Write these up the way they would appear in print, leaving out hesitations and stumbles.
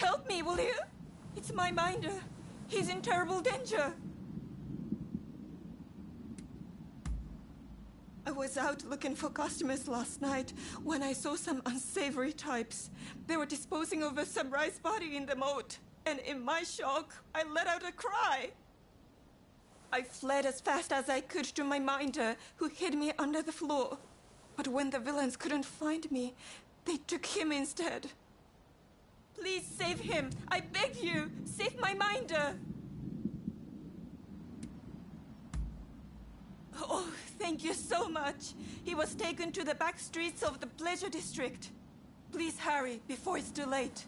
Help me, will you? It's my minder. He's in terrible danger. I was out looking for customers last night when I saw some unsavory types. They were disposing of a samurai's body in the moat, and in my shock, I let out a cry. I fled as fast as I could to my minder, who hid me under the floor. But when the villains couldn't find me, they took him instead. Please save him! I beg you! Save my minder! Oh, thank you so much. He was taken to the back streets of the pleasure district. Please hurry before it's too late.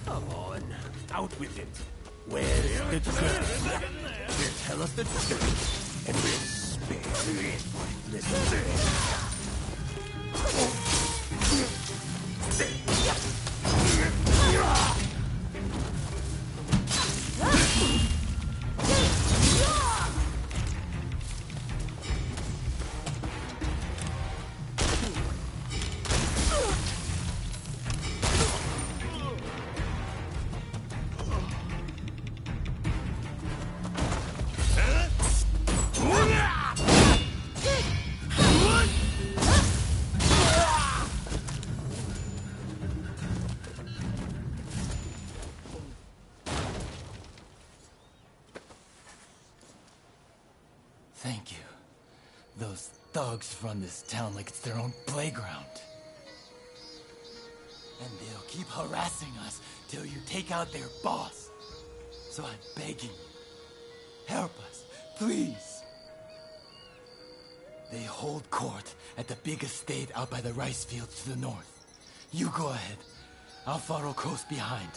Come on, out with it. Where's the truth? We'll tell us the truth, and we'll spare you pointless. Thank you. Those thugs run this town like it's their own playground. And they'll keep harassing us till you take out their boss. So I'm begging you, help us, please. They hold court at the big estate out by the rice fields to the north. You go ahead. I'll follow close behind.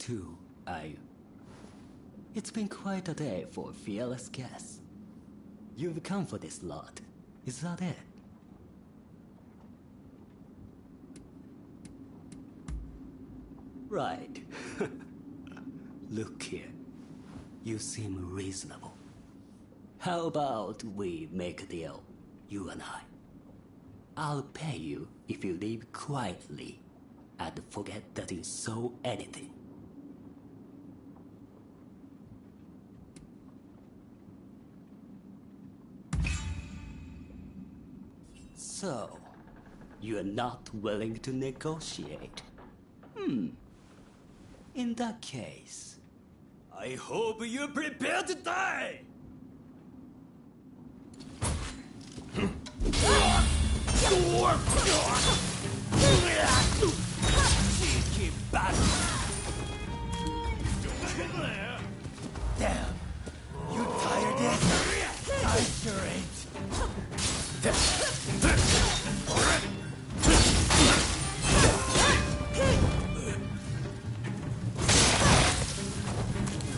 too, are you? It's been quite a day for a fearless guest. You've come for this lot, is that it? Right. Look here. You seem reasonable. How about we make a deal, you and I? I'll pay you if you leave quietly and forget that you saw anything. So, you're not willing to negotiate? In that case, I hope you're prepared to die! Cheeky bastard! Damn! You tired yet? I sure ain't.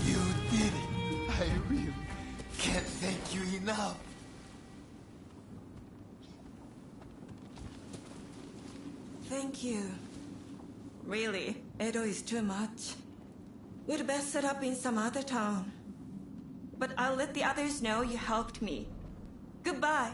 You did it! I really can't thank you enough. Thank you. Really, Edo is too much. We'd best set up in some other town. But I'll let the others know you helped me. Goodbye.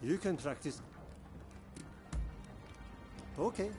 You can practice. Okay.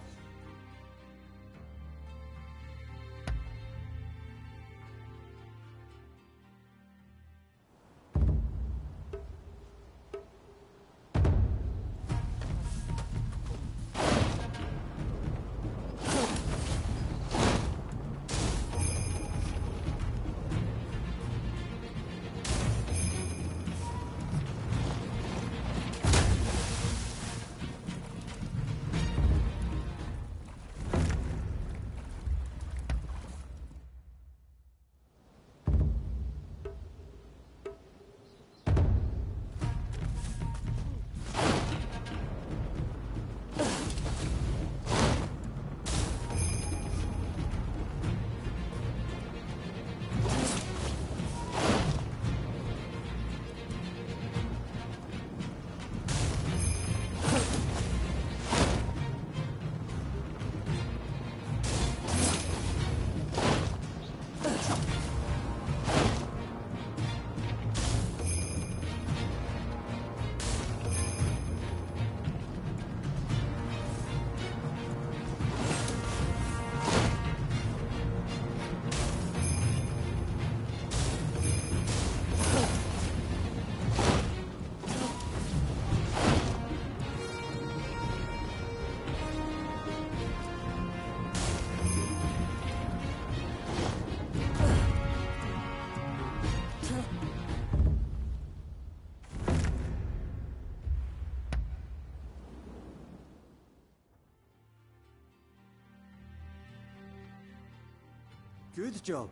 Good job.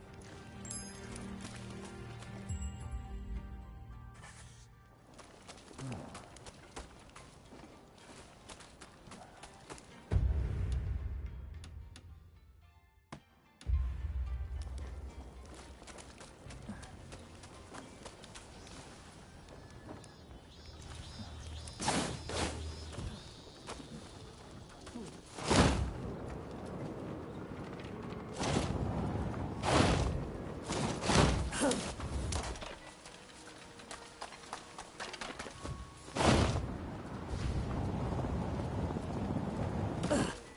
え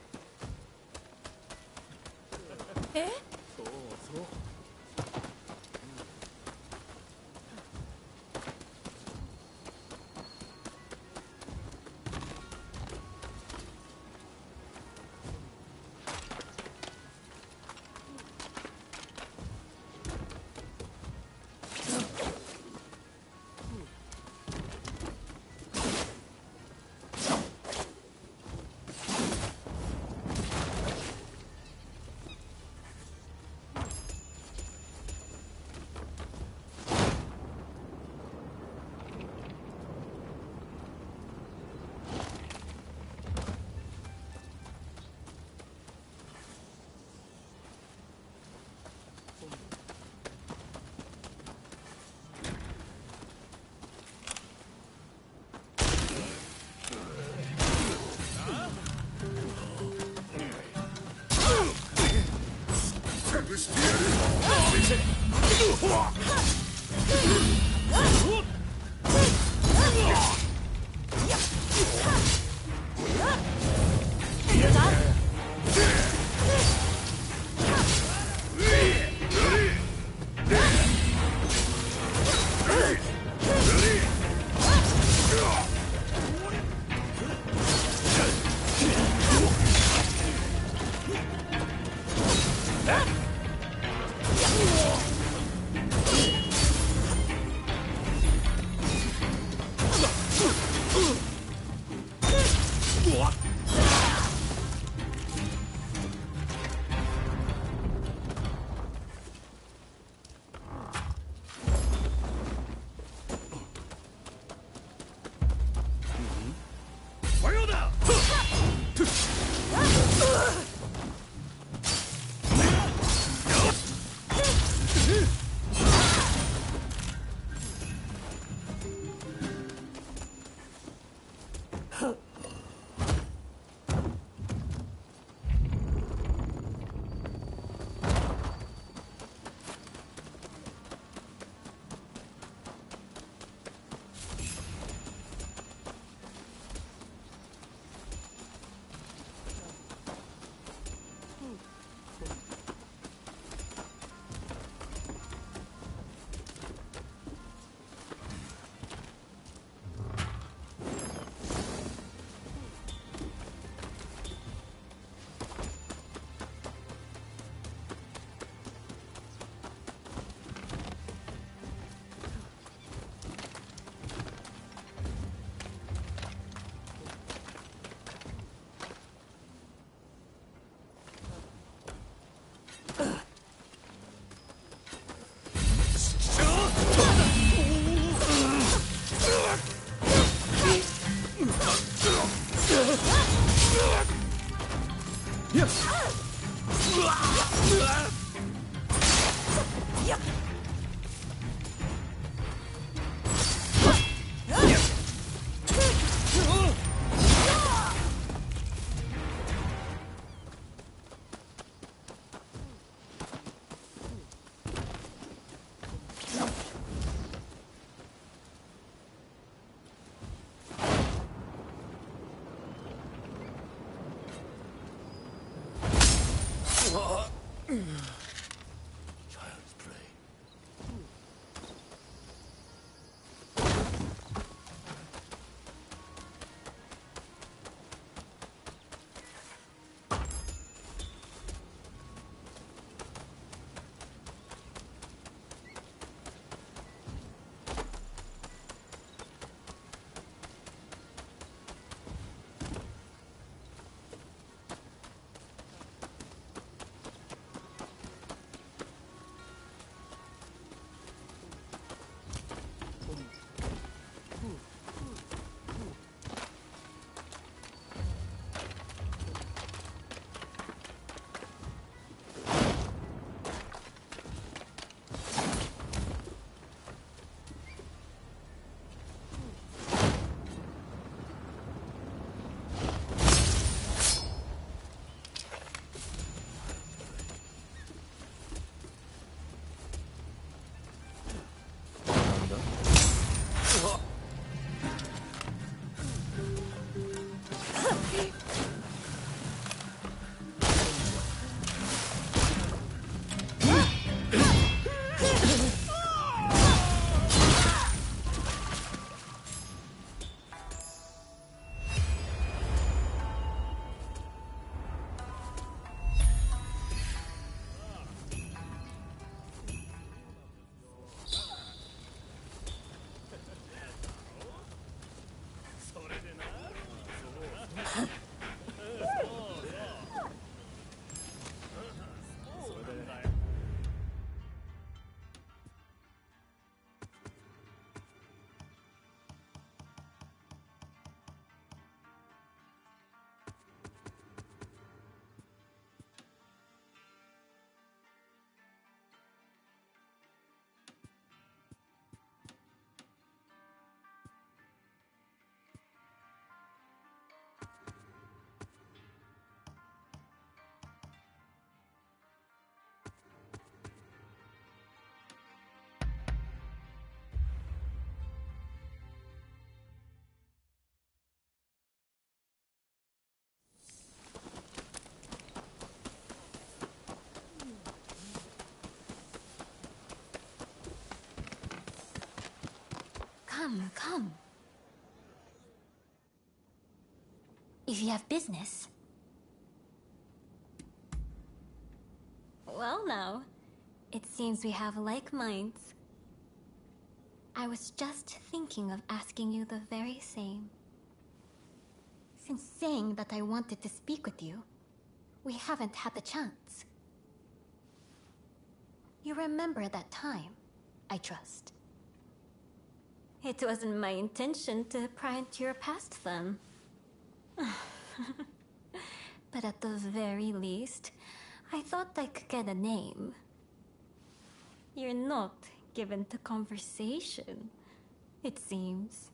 ？Child's play. Come, come. If you have business... Well now, it seems we have like minds. I was just thinking of asking you the very same. Since saying that I wanted to speak with you, we haven't had the chance. You remember that time, I trust. It wasn't my intention to pry into your past then. But at the very least, I thought I could get a name. You're not given to conversation, it seems.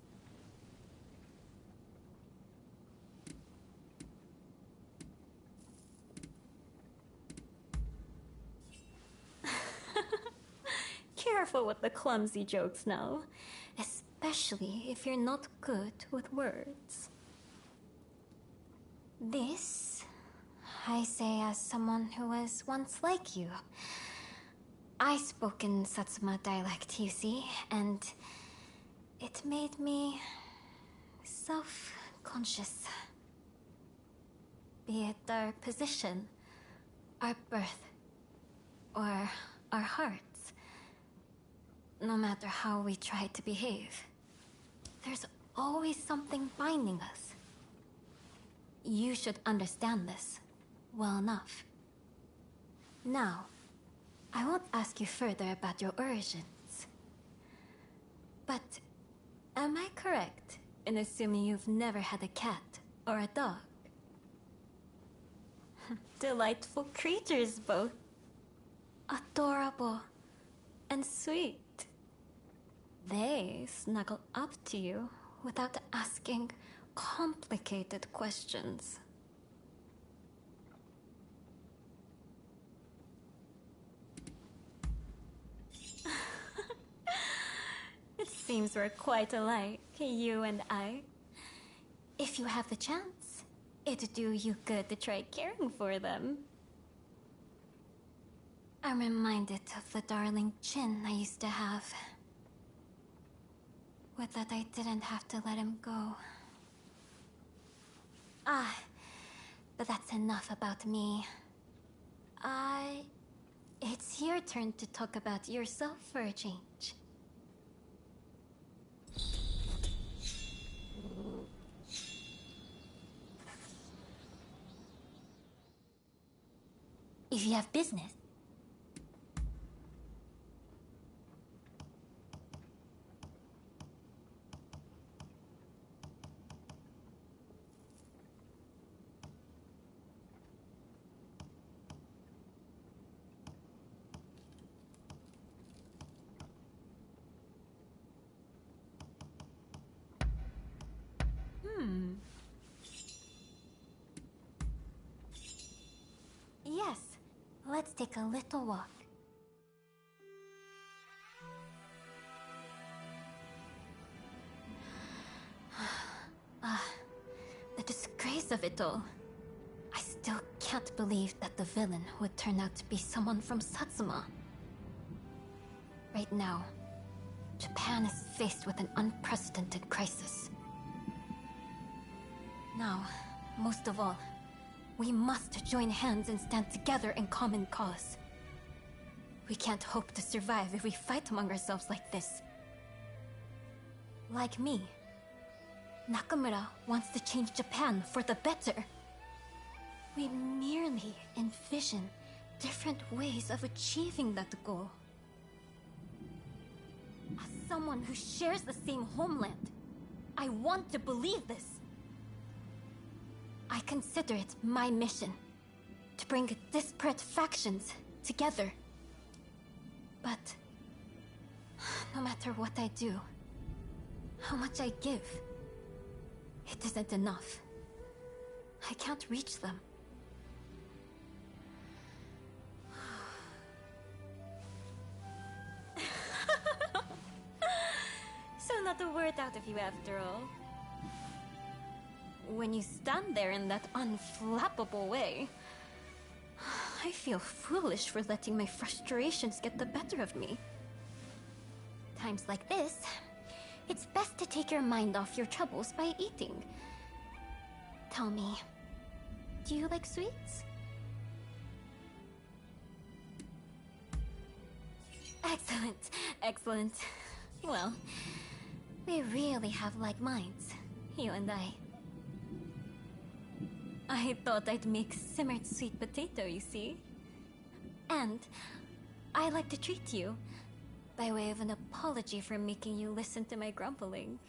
Careful with the clumsy jokes now, especially if you're not good with words. This, I say as someone who was once like you. I spoke in Satsuma dialect, you see, and it made me self-conscious. Be it our position, our birth, or our hearts. No matter how we try to behave, there's always something binding us. You should understand this well enough. Now, I won't ask you further about your origins. But am I correct in assuming you've never had a cat or a dog? Delightful creatures both. Adorable and sweet. They snuggle up to you without asking complicated questions. It seems we're quite alike, you and I. If you have the chance, it'd do you good to try caring for them. I'm reminded of the darling Chin I used to have. With that, I didn't have to let him go. But that's enough about me. It's your turn to talk about yourself for a change. If you have business... Yes, let's take a little walk. The disgrace of it all. I still can't believe that the villain would turn out to be someone from Satsuma. Right now, Japan is faced with an unprecedented crisis. Now, most of all, we must join hands and stand together in common cause. We can't hope to survive if we fight among ourselves like this. Like me, Nakamura wants to change Japan for the better. We merely envision different ways of achieving that goal. As someone who shares the same homeland, I want to believe this. I consider it my mission to bring disparate factions together. But no matter what I do, how much I give, it isn't enough. I can't reach them. So not a word out of you after all. When you stand there in that unflappable way, I feel foolish for letting my frustrations get the better of me. Times like this, It's best to take your mind off your troubles by eating. Tell me, do you like sweets? Excellent, excellent. Well, we really have like minds, you and I. I thought I'd make simmered sweet potato, you see? And I like to treat you by way of an apology for making you listen to my grumbling.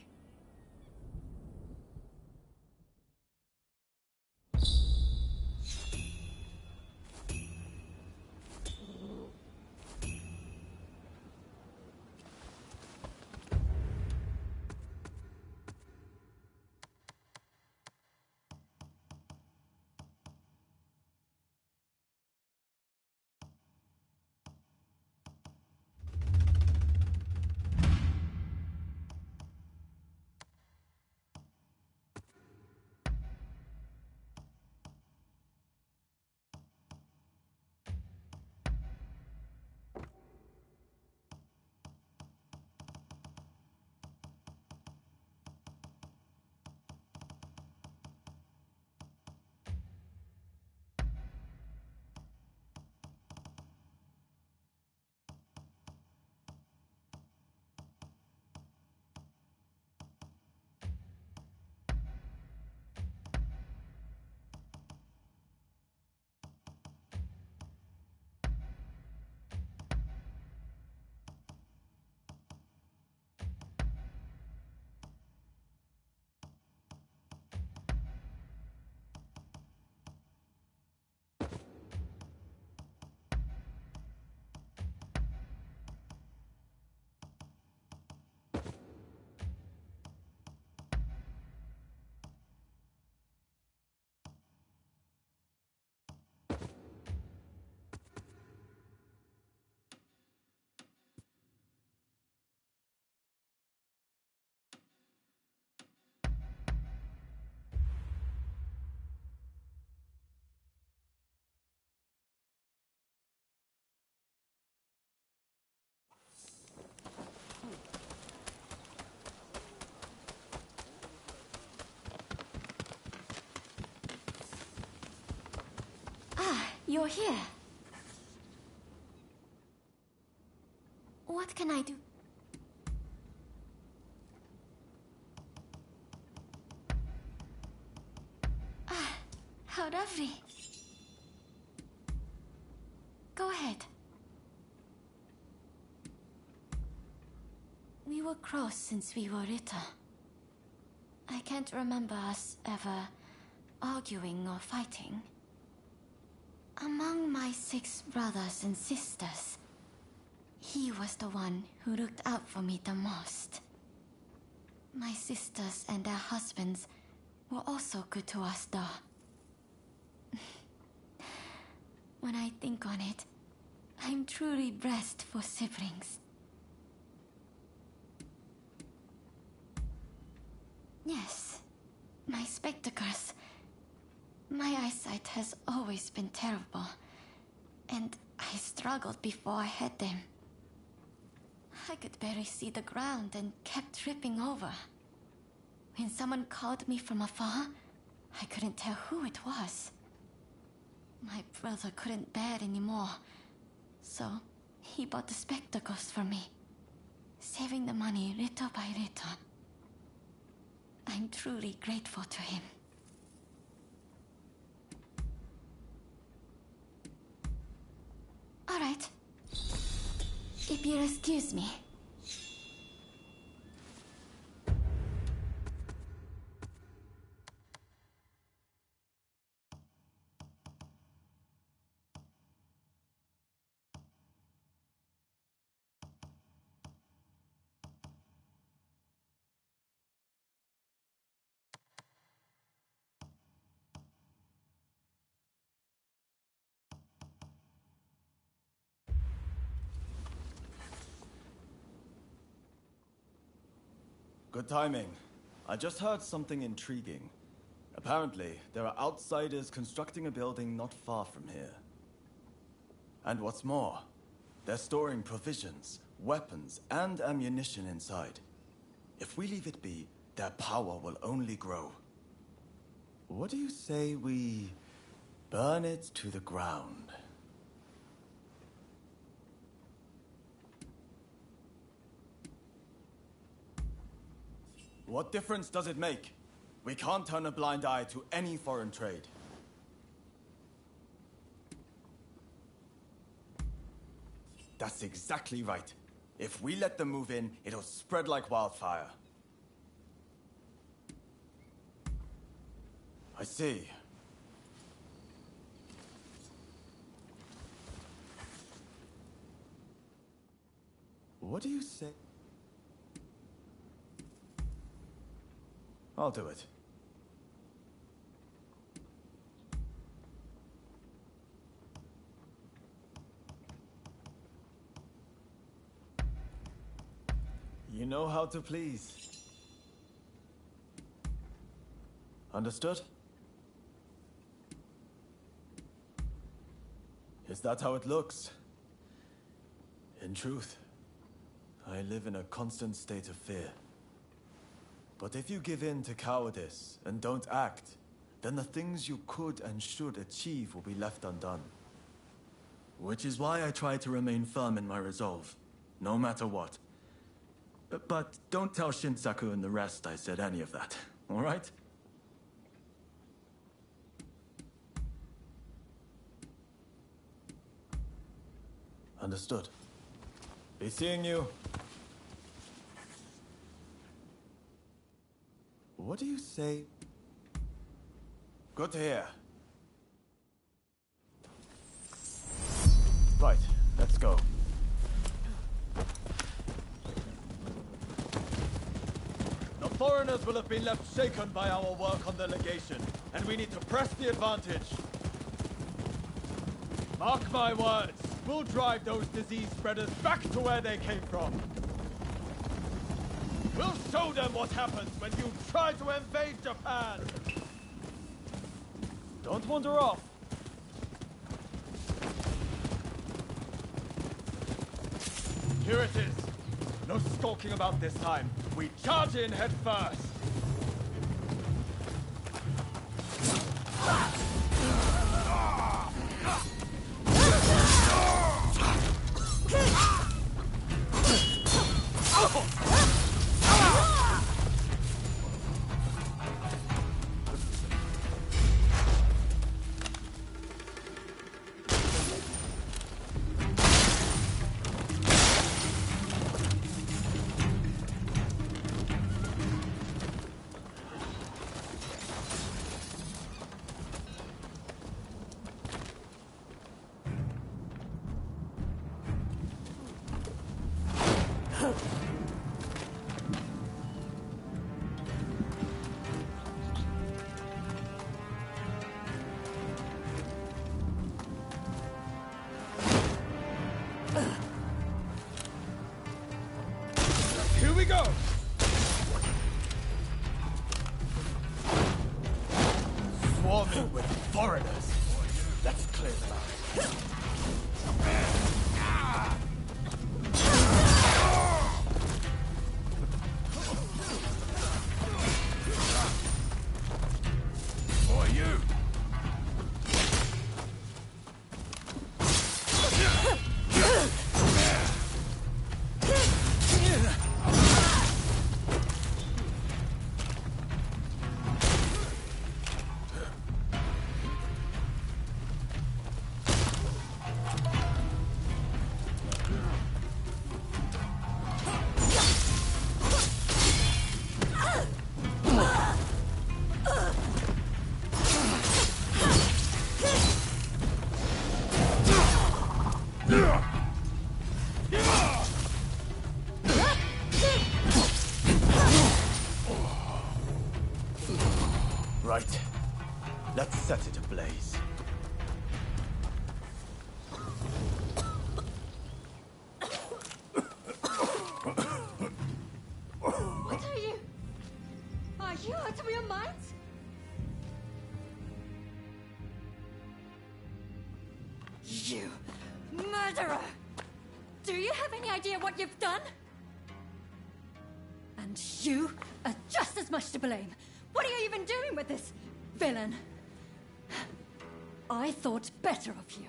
You're here. What can I do? How lovely. Go ahead. We were close since we were little. I can't remember us ever arguing or fighting. Among my 6 brothers and sisters, he was the one who looked out for me the most. My sisters and their husbands were also good to us, though. When I think on it, I'm truly blessed for siblings. Yes, my spectacles. My eyesight has always been terrible, and I struggled before I had them. I could barely see the ground and kept tripping over. When someone called me from afar, I couldn't tell who it was. My brother couldn't bear it anymore, so he bought the spectacles for me, saving the money little by little. I'm truly grateful to him. All right. If you'll excuse me. Good timing. I just heard something intriguing. Apparently, there are outsiders constructing a building not far from here. And what's more, they're storing provisions, weapons, and ammunition inside. If we leave it be, their power will only grow. What do you say we burn it to the ground? What difference does it make? We can't turn a blind eye to any foreign trade. That's exactly right. If we let them move in, it'll spread like wildfire. I see. What do you say? I'll do it. You know how to please. Understood? Is that how it looks? In truth, I live in a constant state of fear. But if you give in to cowardice and don't act, then the things you could and should achieve will be left undone. Which is why I try to remain firm in my resolve, no matter what. But don't tell Shinsaku and the rest I said any of that, all right? Understood. Be seeing you. What do you say? Good to hear. Right, let's go. The foreigners will have been left shaken by our work on the legation, and we need to press the advantage. Mark my words, we'll drive those disease spreaders back to where they came from. We'll show them what happens when you try to invade Japan! Don't wander off. Here it is. No skulking about this time. We charge in head first. Here we go! Swarming with foreigners. Let's clear them out. For you! Right. Let's set it ablaze. What are you? Are you out of your minds? You murderer! Do you have any idea what you've done? An And you are just as much to blame. What are you even doing with this villain? I thought better of you.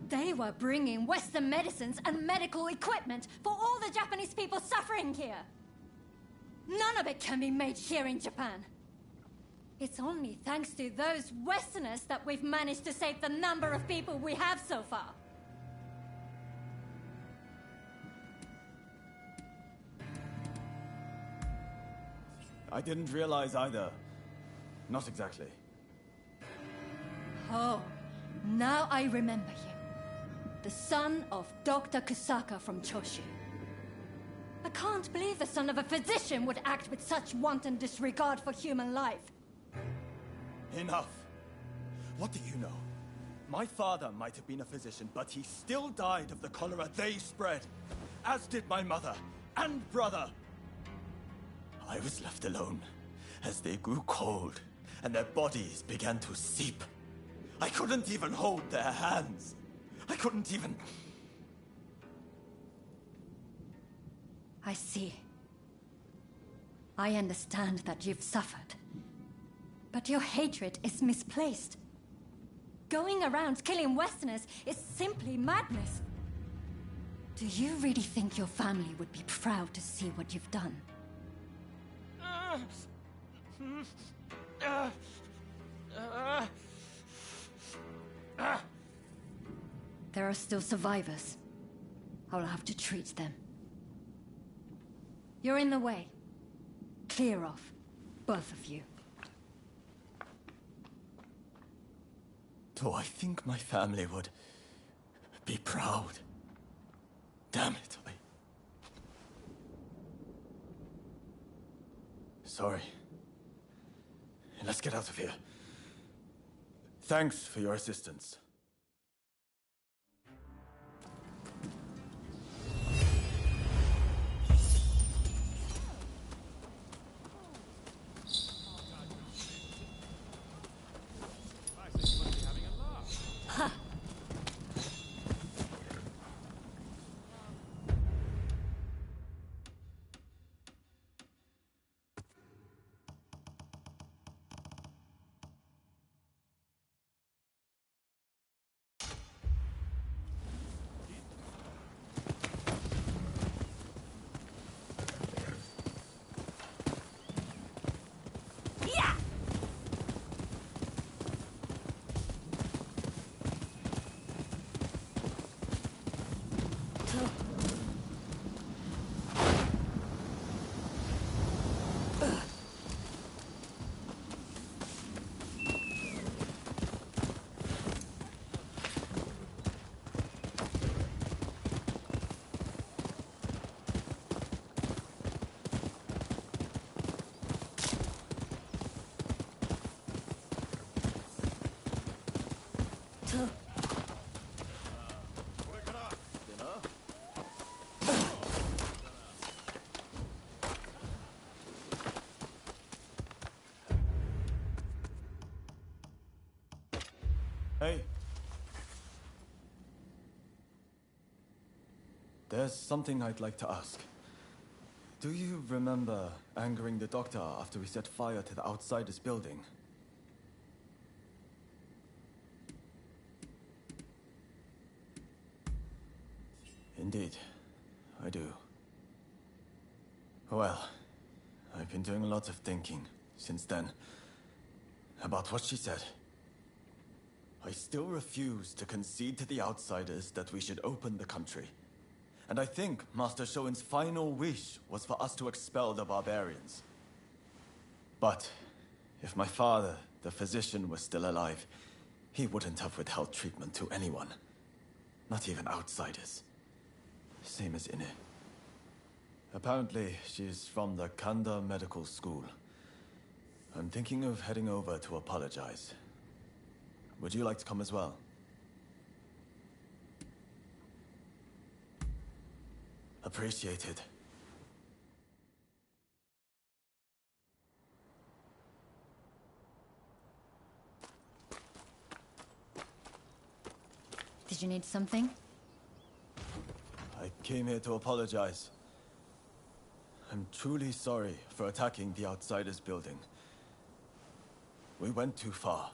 They were bringing Western medicines and medical equipment for all the Japanese people suffering here. None of it can be made here in Japan. It's only thanks to those Westerners that we've managed to save the number of people we have so far. I didn't realize either. Not exactly. Oh, now I remember you. The son of Dr. Kusaka from Choshu. I can't believe the son of a physician would act with such wanton disregard for human life. Enough. What do you know? My father might have been a physician, but he still died of the cholera they spread. As did my mother and brother. I was left alone as they grew cold and their bodies began to seep. I couldn't even hold their hands. I couldn't even... I see. I understand that you've suffered. But your hatred is misplaced. Going around killing Westerners is simply madness. Do you really think your family would be proud to see what you've done? There are still survivors. I'll have to treat them. You're in the way. Clear off, both of you. Do I think my family would be proud? Damn it, Sorry. Let's get out of here. Thanks for your assistance. Hey. There's something I'd like to ask. Do you remember angering the doctor after we set fire to the Outsiders building? Indeed, I do. Well, I've been doing lots of thinking since then about what she said. I still refuse to concede to the Outsiders that we should open the country. And I think Master Shoin's final wish was for us to expel the barbarians. But if my father, the physician, was still alive, he wouldn't have withheld treatment to anyone. Not even outsiders. Same as Ine. Apparently, she's from the Kanda Medical School. I'm thinking of heading over to apologize. Would you like to come as well? Appreciated. Did you need something? I came here to apologize. I'm truly sorry for attacking the Outsiders building. We went too far.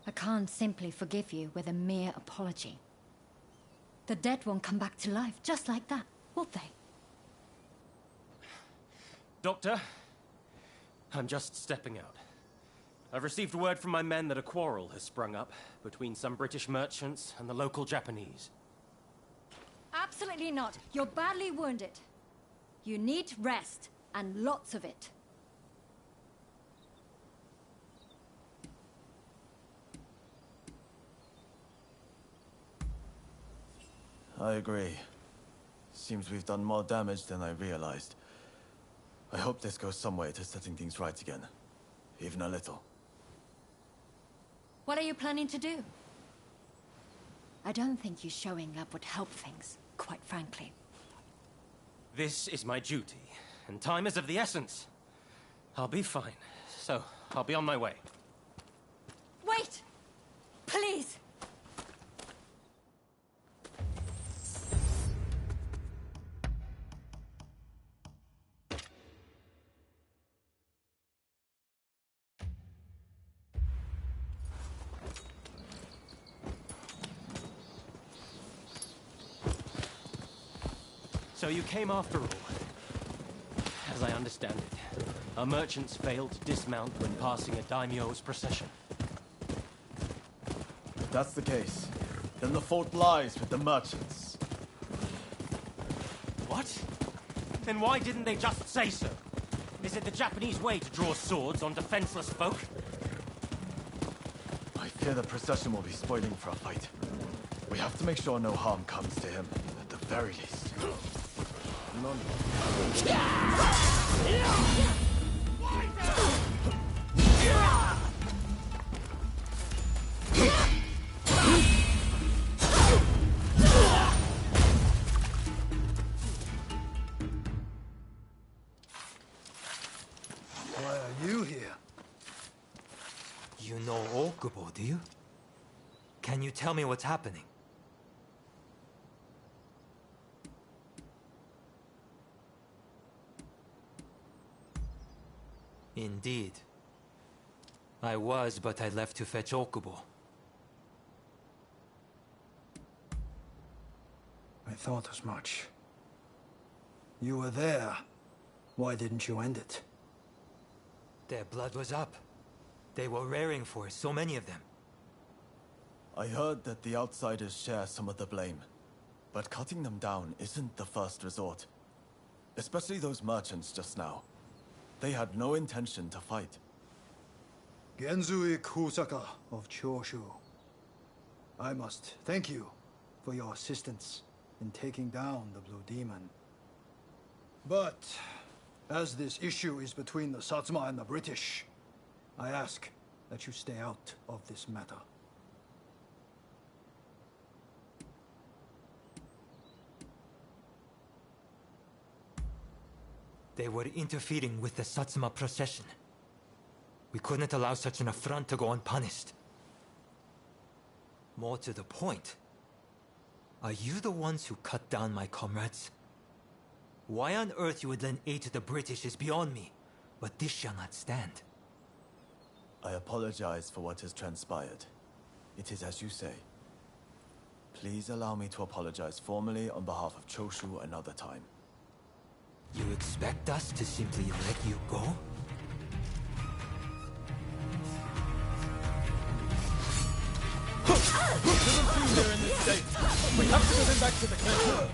I can't simply forgive you with a mere apology. The dead won't come back to life just like that, will they? Doctor, I'm just stepping out. I've received word from my men that a quarrel has sprung up between some British merchants and the local Japanese. Absolutely not. You're badly wounded. You need rest, and lots of it. I agree. Seems we've done more damage than I realized. I hope this goes some way to setting things right again. Even a little. What are you planning to do? I don't think you showing up would help things, quite frankly. This is my duty, and time is of the essence. I'll be fine, so I'll be on my way. Wait! Please! So you came after all. As I understand it, our merchants failed to dismount when passing a daimyo's procession. If that's the case, then the fault lies with the merchants. What? Then why didn't they just say so? Is it the Japanese way to draw swords on defenseless folk? I fear the procession will be spoiling for a fight. We have to make sure no harm comes to him, at the very least. Why are you here? You know Okubo, do you? Can you tell me what's happening? Indeed. I was, but I left to fetch Okubo. I thought as much. You were there. Why didn't you end it? Their blood was up. They were raring for it, so many of them. I heard that the Outsiders share some of the blame, but cutting them down isn't the first resort. Especially those merchants just now. They had no intention to fight. Genzui Kusaka of Choshu. I must thank you for your assistance in taking down the Blue Demon. But, as this issue is between the Satsuma and the British, I ask that you stay out of this matter. They were interfering with the Satsuma procession. We couldn't allow such an affront to go unpunished. More to the point, are you the ones who cut down my comrades? Why on earth you would lend aid to the British is beyond me, but this shall not stand. I apologize for what has transpired. It is as you say. Please allow me to apologize formally on behalf of Choshu another time. You expect us to simply let you go? Shouldn't be here in this state. We have to get him back to the camp.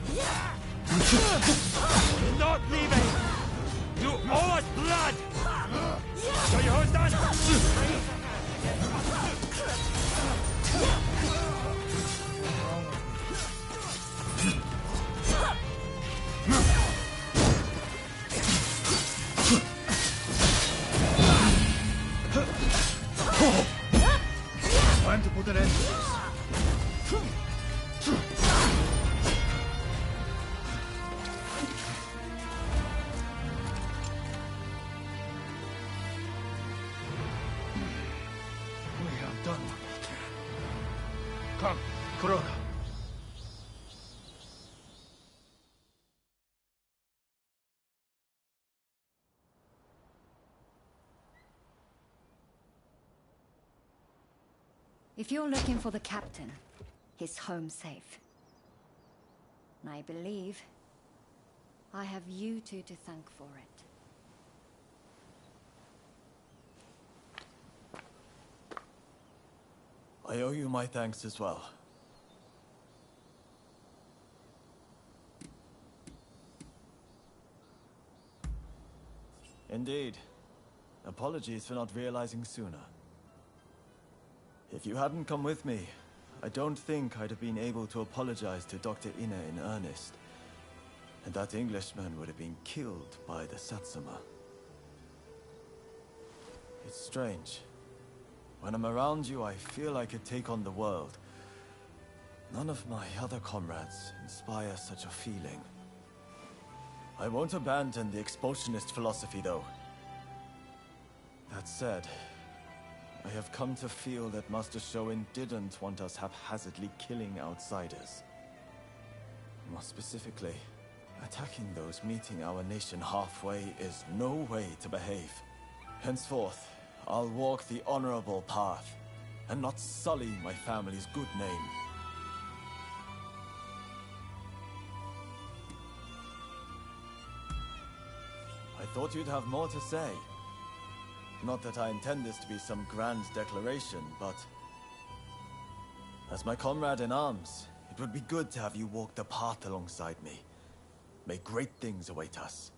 You're not leaving! You owe us blood! Show your horse done! Time to put an end to this. We have done what we can. Come, Corona. If you're looking for the captain, he's home safe. And I believe I have you two to thank for it. I owe you my thanks as well. Indeed. Apologies for not realizing sooner. If you hadn't come with me, I don't think I'd have been able to apologize to Dr. Ina in earnest. And that Englishman would have been killed by the Satsuma. It's strange. When I'm around you, I feel I could take on the world. None of my other comrades inspire such a feeling. I won't abandon the expulsionist philosophy, though. That said, I have come to feel that Master Shoin didn't want us haphazardly killing outsiders. More specifically, attacking those meeting our nation halfway is no way to behave. Henceforth, I'll walk the honorable path, and not sully my family's good name. I thought you'd have more to say. Not that I intend this to be some grand declaration, but as my comrade in arms, it would be good to have you walk the path alongside me. May great things await us.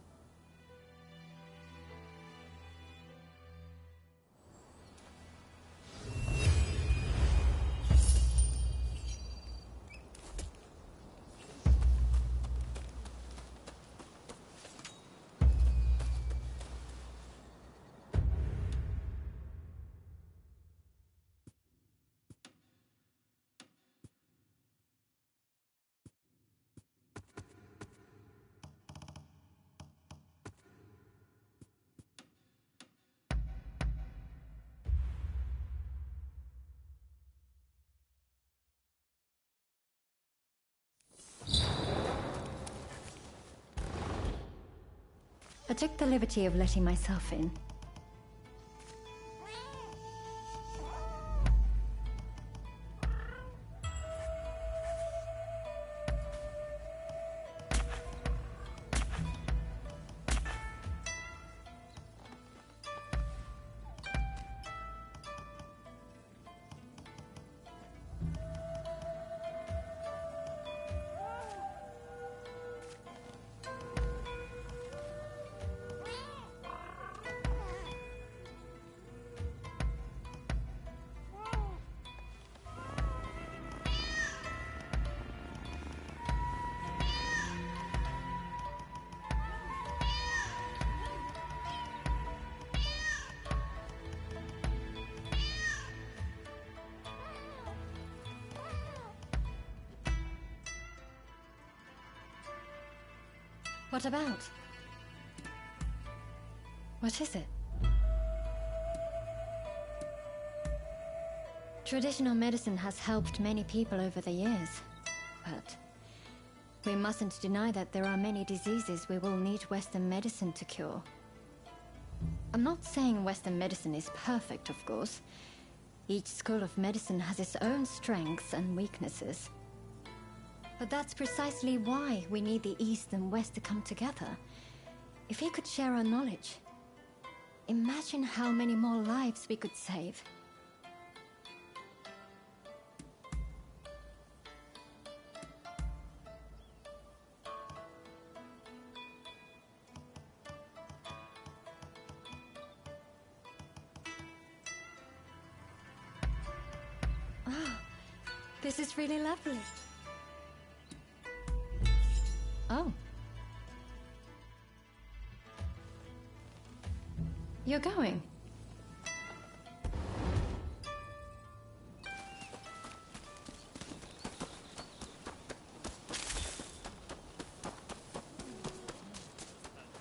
I took the liberty of letting myself in. What about? What is it? Traditional medicine has helped many people over the years, but we mustn't deny that there are many diseases we will need Western medicine to cure. I'm not saying Western medicine is perfect, of course. Each school of medicine has its own strengths and weaknesses. But that's precisely why we need the East and West to come together. If we could share our knowledge, imagine how many more lives we could save. Oh, this is really lovely. Oh. You're going?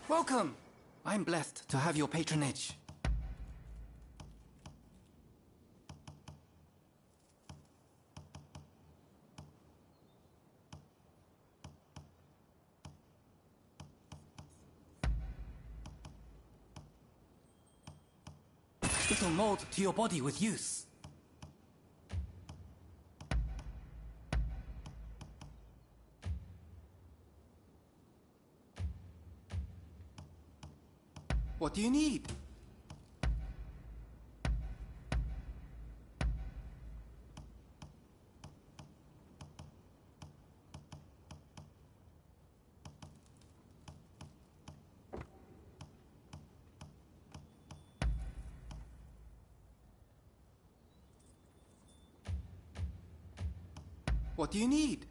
Welcome! I'm blessed to have your patronage. It'll mold to your body with use. What do you need? What do you need?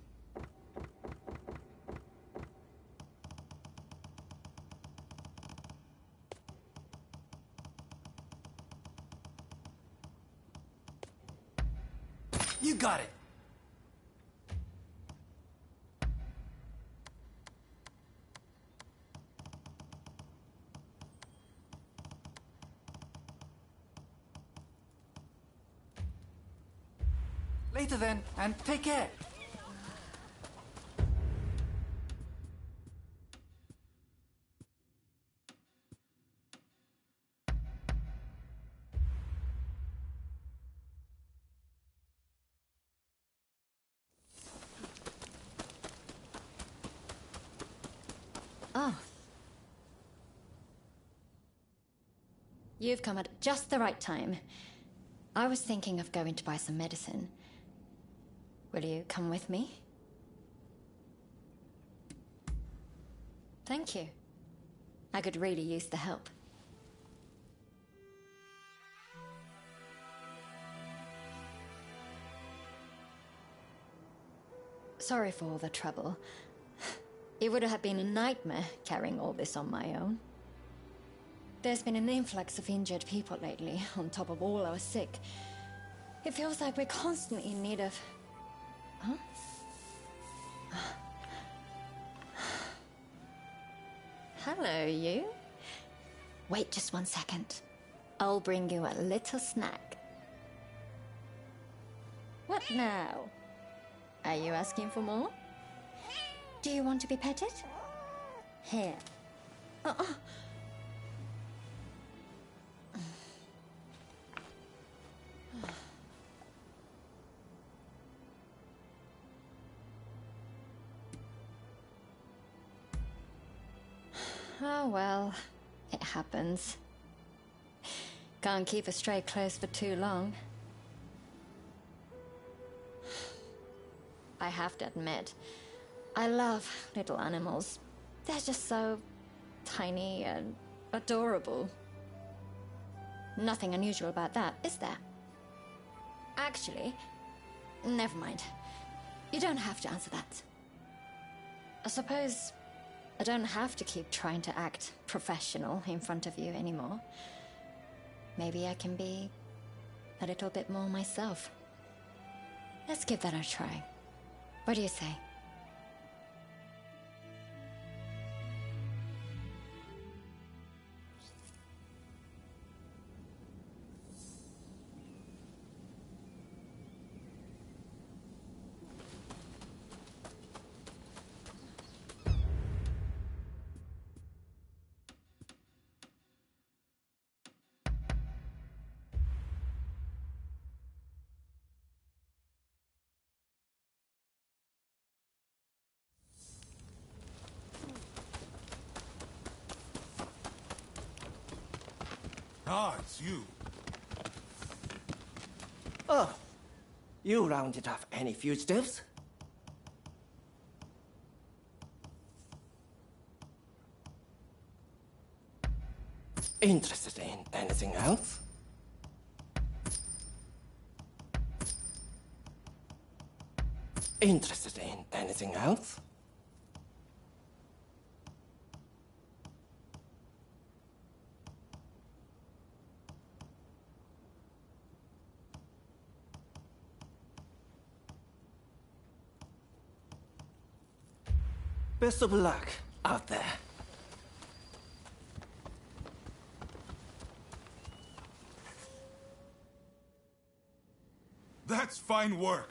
You got it! Later then, and take care! Oh. You've come at just the right time. I was thinking of going to buy some medicine. Will you come with me? Thank you. I could really use the help. Sorry for all the trouble. It would have been a nightmare carrying all this on my own. There's been an influx of injured people lately, on top of all our sick. It feels like we're constantly in need of... Huh? Hello, you. Wait just 1 second. I'll bring you a little snack. What now? Are you asking for more? Do you want to be petted? Here. Oh well, it happens. Can't keep a stray close for too long. I have to admit, I love little animals. They're just so tiny and adorable. Nothing unusual about that, is there? Actually, never mind. You don't have to answer that. I suppose I don't have to keep trying to act professional in front of you anymore. Maybe I can be a little bit more myself. Let's give that a try. What do you say? Ah, it's you. Oh, you rounded up any fugitives? Interested in anything else? Interested in anything else? Best of luck out there. That's fine work.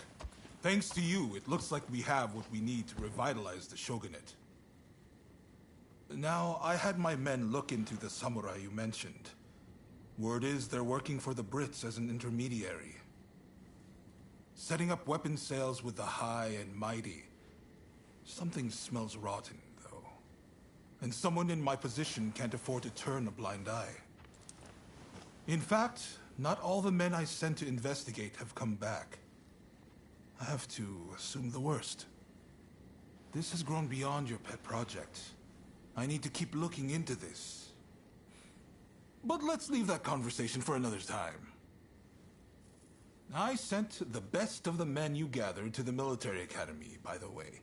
Thanks to you, it looks like we have what we need to revitalize the shogunate. Now, I had my men look into the samurai you mentioned. Word is they're working for the Brits as an intermediary. Setting up weapon sales with the high and mighty. Something smells rotten, though. and someone in my position can't afford to turn a blind eye. In fact, not all the men I sent to investigate have come back. I have to assume the worst. This has grown beyond your pet project. I need to keep looking into this. But let's leave that conversation for another time. I sent the best of the men you gathered to the military academy, by the way.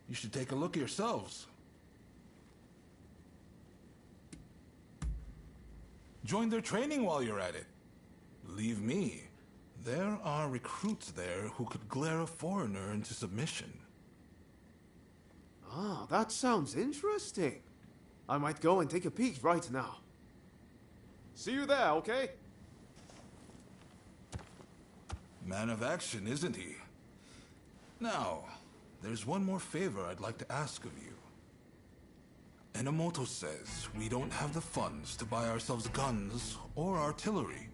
You should take a look yourselves. Join their training while you're at it. Believe me, there are recruits there who could glare a foreigner into submission. Ah, that sounds interesting. I might go and take a peek right now. See you there, okay? Man of action, isn't he? Now, there's one more favor I'd like to ask of you. Enomoto says we don't have the funds to buy ourselves guns or artillery.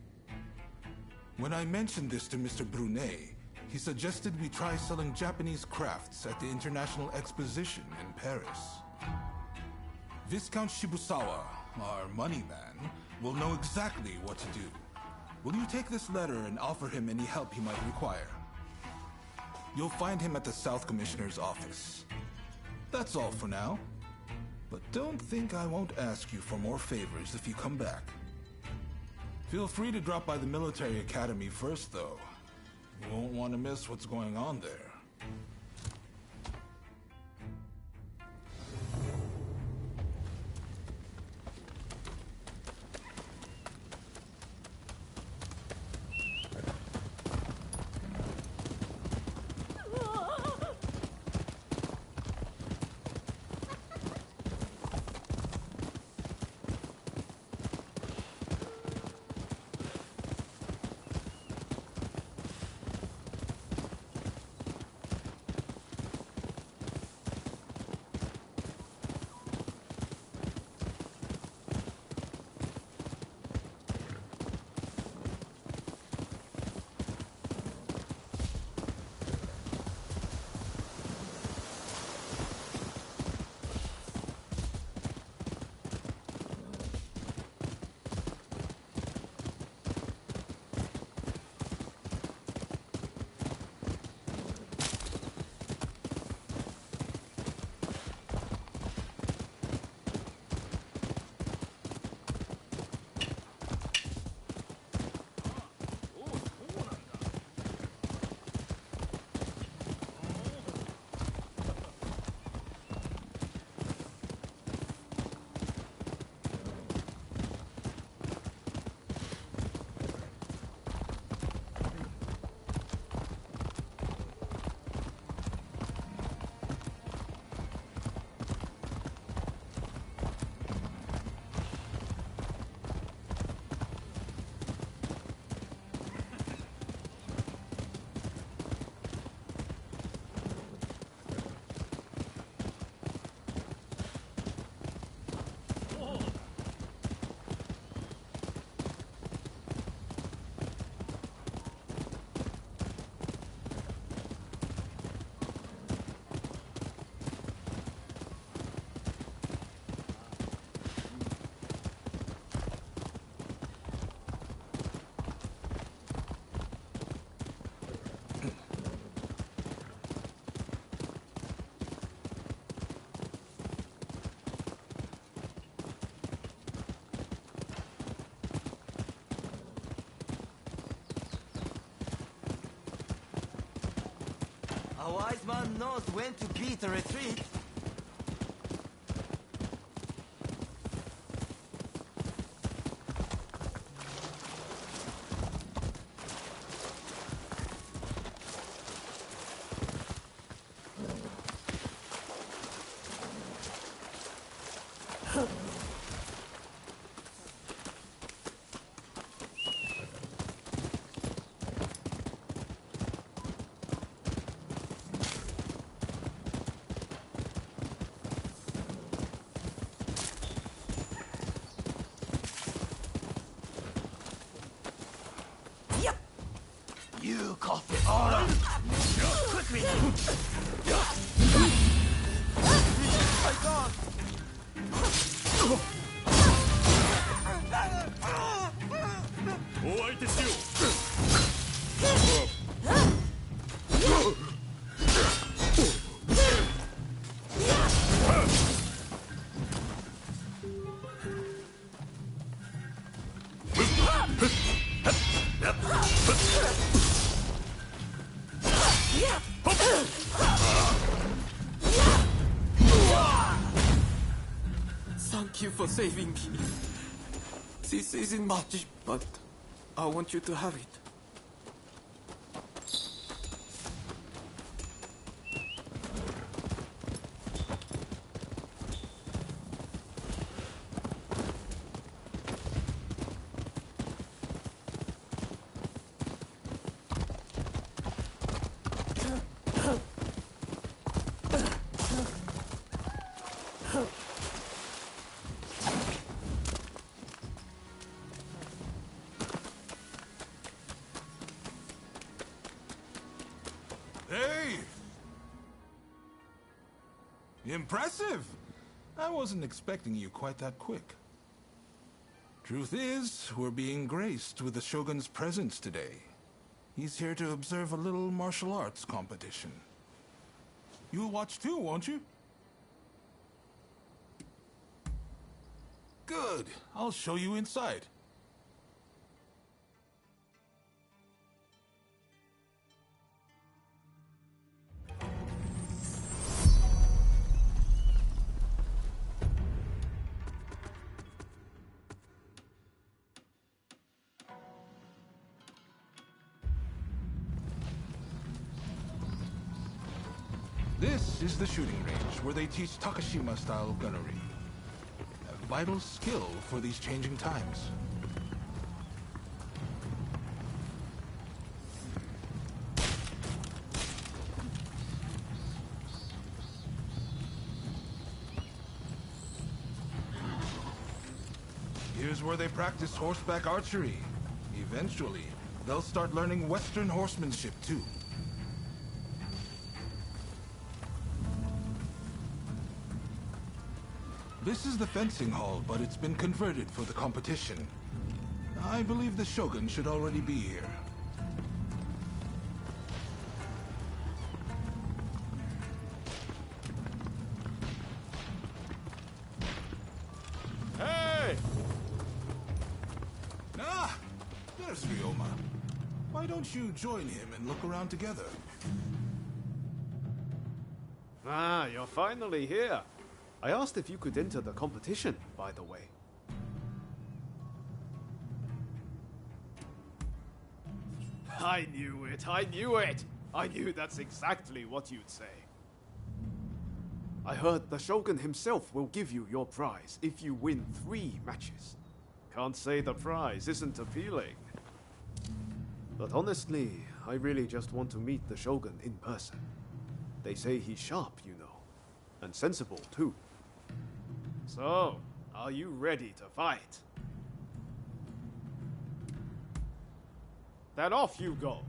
When I mentioned this to Mr. Brunet, he suggested we try selling Japanese crafts at the International Exposition in Paris. Viscount Shibusawa, our money man, will know exactly what to do. Will you take this letter and offer him any help he might require? You'll find him at the South Commissioner's office. That's all for now. But don't think I won't ask you for more favors if you come back. Feel free to drop by the military academy first, though. You won't want to miss what's going on there. A wise man knows when to beat a retreat. You cough it on! Quickly! My God! お相手しよThank you for saving me. This isn't much, but I want you to have it. Hey! Impressive! I wasn't expecting you quite that quick. Truth is, we're being graced with the Shogun's presence today. He's here to observe a little martial arts competition. You'll watch too, won't you? Good. I'll show you inside. This is the shooting range, where they teach Takashima-style gunnery. A vital skill for these changing times. Here's where they practice horseback archery. Eventually, they'll start learning Western horsemanship, too. This is the fencing hall, but it's been converted for the competition. I believe the Shogun should already be here. Hey! Ah! There's Ryoma. Why don't you join him and look around together? Ah, you're finally here. I asked if you could enter the competition, by the way. I knew it! I knew it! I knew that's exactly what you'd say. I heard the Shogun himself will give you your prize if you win 3 matches. Can't say the prize isn't appealing. But honestly, I really just want to meet the Shogun in person. They say he's sharp, you know. And sensible, too. So, are you ready to fight? Then off you go!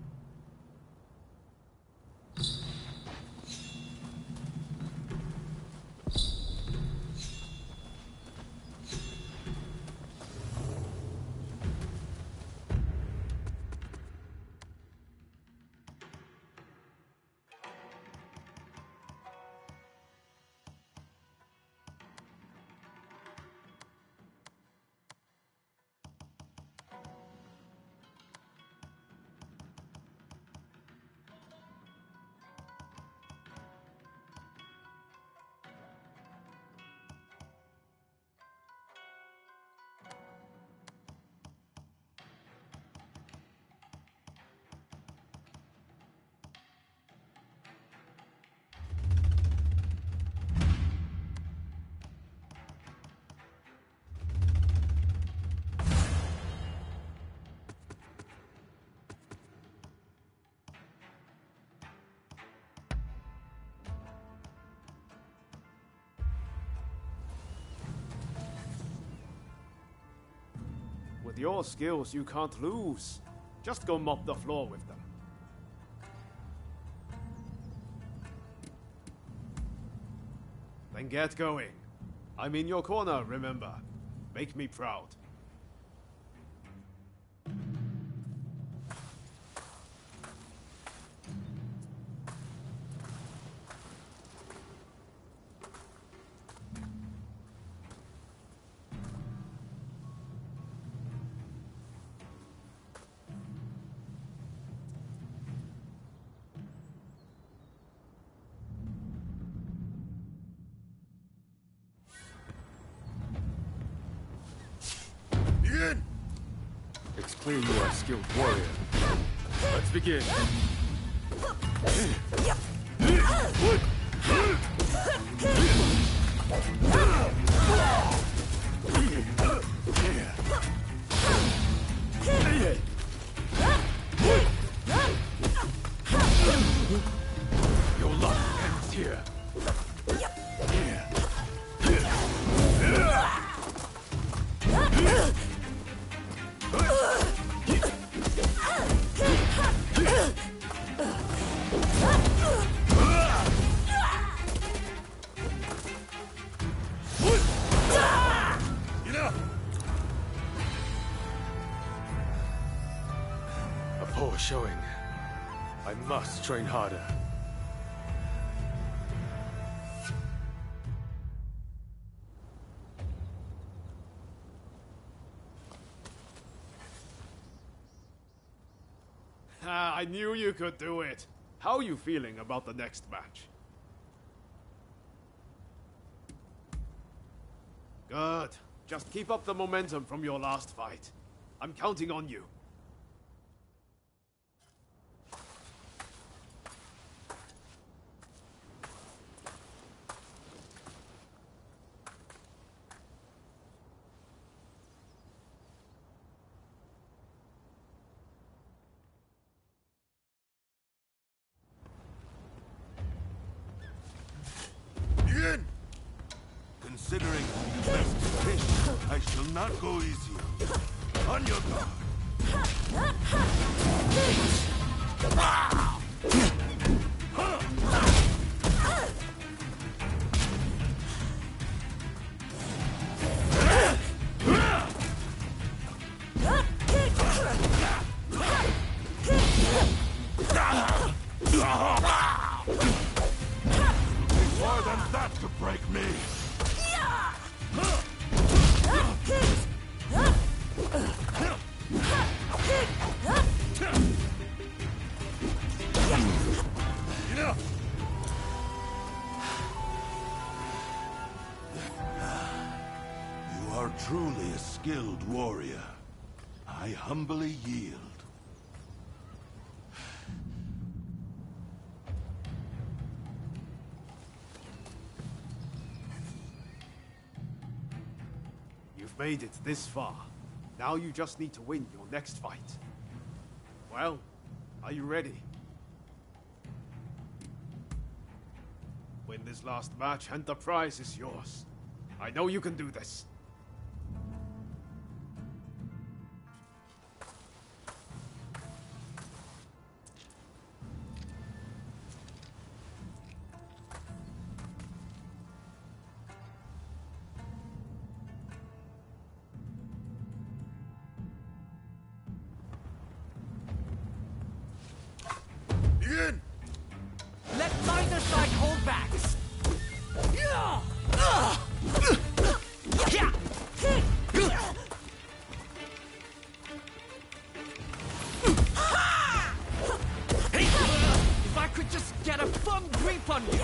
With your skills, you can't lose. Just go mop the floor with them. Then get going. I'm in your corner, remember. Make me proud. clear you are a skilled warrior. Let's begin. Your luck ends here. A poor showing. I must train harder. I knew you could do it. How are you feeling about the next match? Good. Just keep up the momentum from your last fight. I'm counting on you. Considering you best fish, I shall not go easy. On your guard. More than that to break me. You are truly a skilled warrior. I humbly yield. You've made it this far. Now you just need to win your next fight. Well, are you ready? Win this last match and the prize is yours. I know you can do this. Begin! Let neither side hold back. If I could just get a firm grip on you.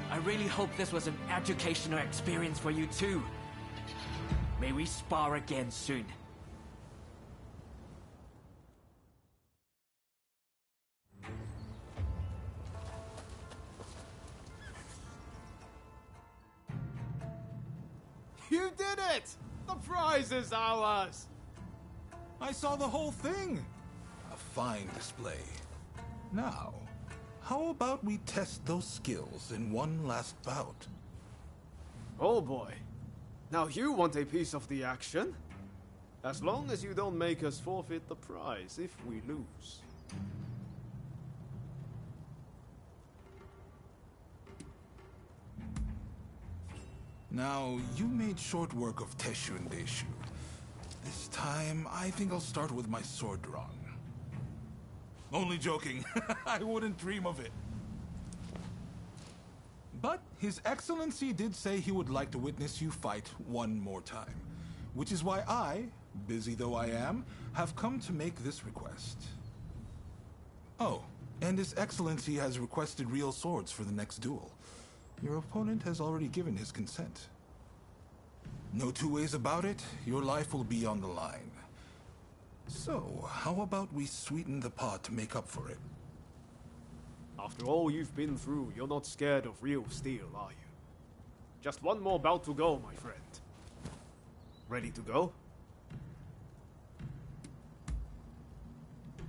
I really hope this was an educational experience for you too. May we spar again soon. You did it! The prize is ours! I saw the whole thing. A fine display. Now, how about we test those skills in one last bout? Oh boy. Now you want a piece of the action? As long as you don't make us forfeit the prize if we lose. Now, you made short work of Teshu and Deshu. This time, I think I'll start with my sword drawn. Only joking. I wouldn't dream of it. But His Excellency did say he would like to witness you fight one more time. Which is why I, busy though I am, have come to make this request. Oh, and His Excellency has requested real swords for the next duel. Your opponent has already given his consent. No two ways about it, your life will be on the line. So, how about we sweeten the pot to make up for it? After all you've been through, you're not scared of real steel, are you? Just one more bout to go, my friend. Ready to go?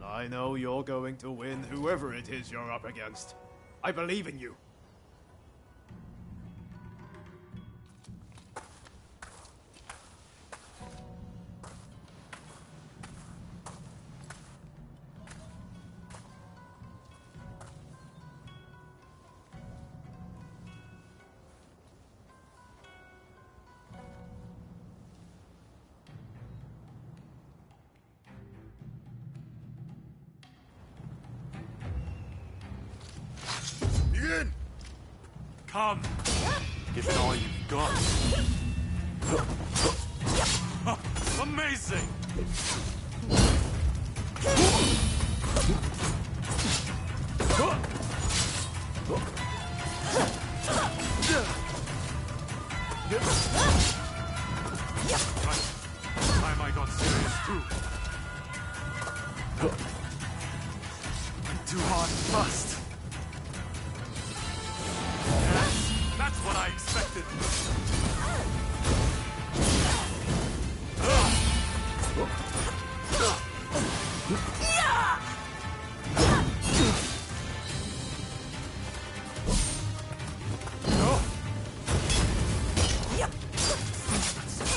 I know you're going to win whoever it is you're up against. I believe in you. Begin! Come! Give it all you've got. Amazing! Time I got serious too. Too hard fast. That's what I expected.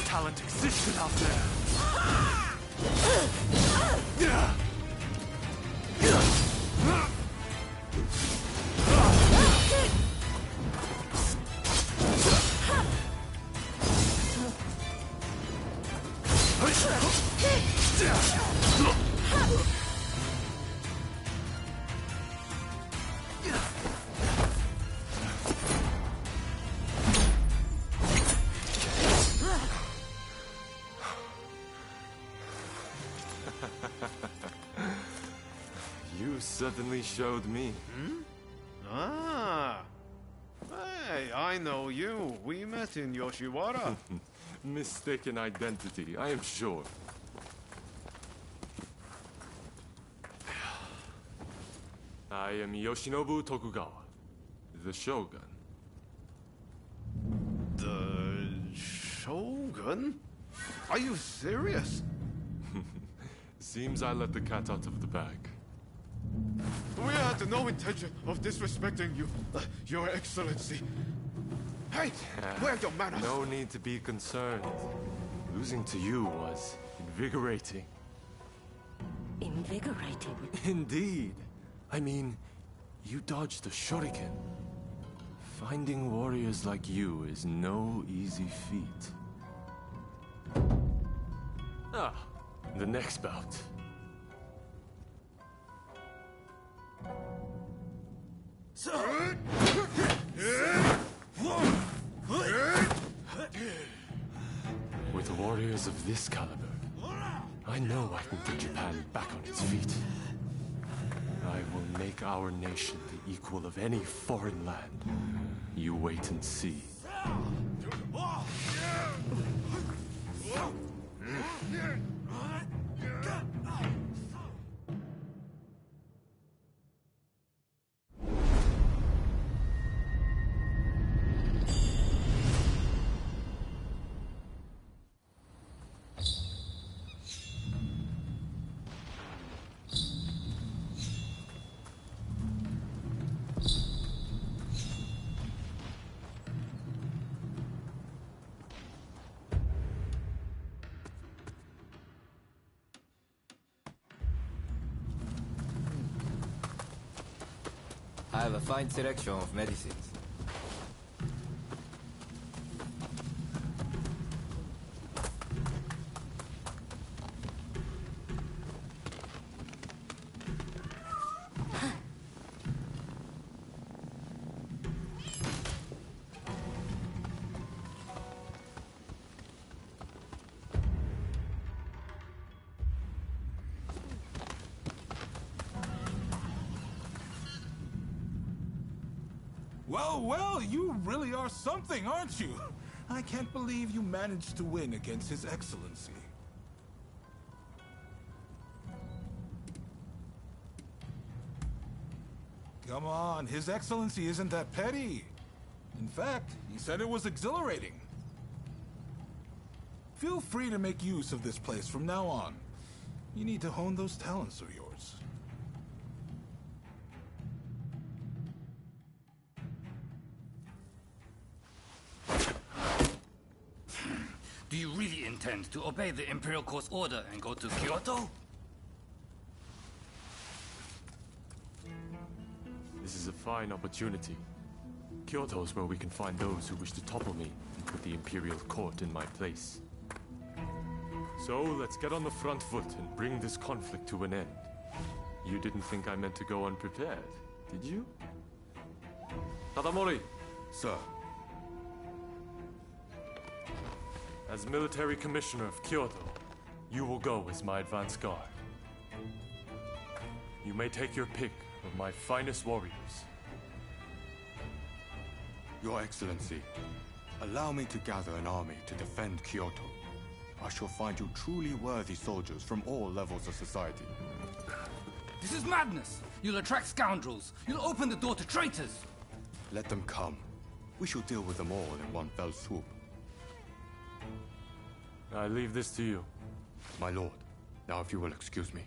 Talent existed out there. You certainly showed me. Ah. Hey, I know you. We met in Yoshiwara. Mistaken identity, I am sure. I am Yoshinobu Tokugawa, the Shogun. The Shogun? Are you serious? Seems I let the cat out of the bag. We had no intention of disrespecting you, Your Excellency. Hey, where are your manners? No need to be concerned. Losing to you was invigorating. Invigorating? Indeed. I mean, you dodged a shuriken. Finding warriors like you is no easy feat. Ah, the next bout. With warriors of this caliber, I know I can get Japan back on its feet. I will make our nation the equal of any foreign land. You wait and see. I have a fine selection of medicines. Well, well, you really are something, aren't you? I can't believe you managed to win against His Excellency. Come on, His Excellency isn't that petty. In fact, he said it was exhilarating. Feel free to make use of this place from now on. You need to hone those talents of yours. Do you really intend to obey the Imperial Court's order and go to Kyoto? This is a fine opportunity. Kyoto is where we can find those who wish to topple me and put the Imperial Court in my place. So, let's get on the front foot and bring this conflict to an end. You didn't think I meant to go unprepared, did you? Tadamori! Sir. As military commissioner of Kyoto, you will go as my advance guard. You may take your pick of my finest warriors. Your Excellency, allow me to gather an army to defend Kyoto. I shall find you truly worthy soldiers from all levels of society. This is madness! You'll attract scoundrels! You'll open the door to traitors! Let them come. We shall deal with them all in one fell swoop. I leave this to you. My lord, now if you will excuse me.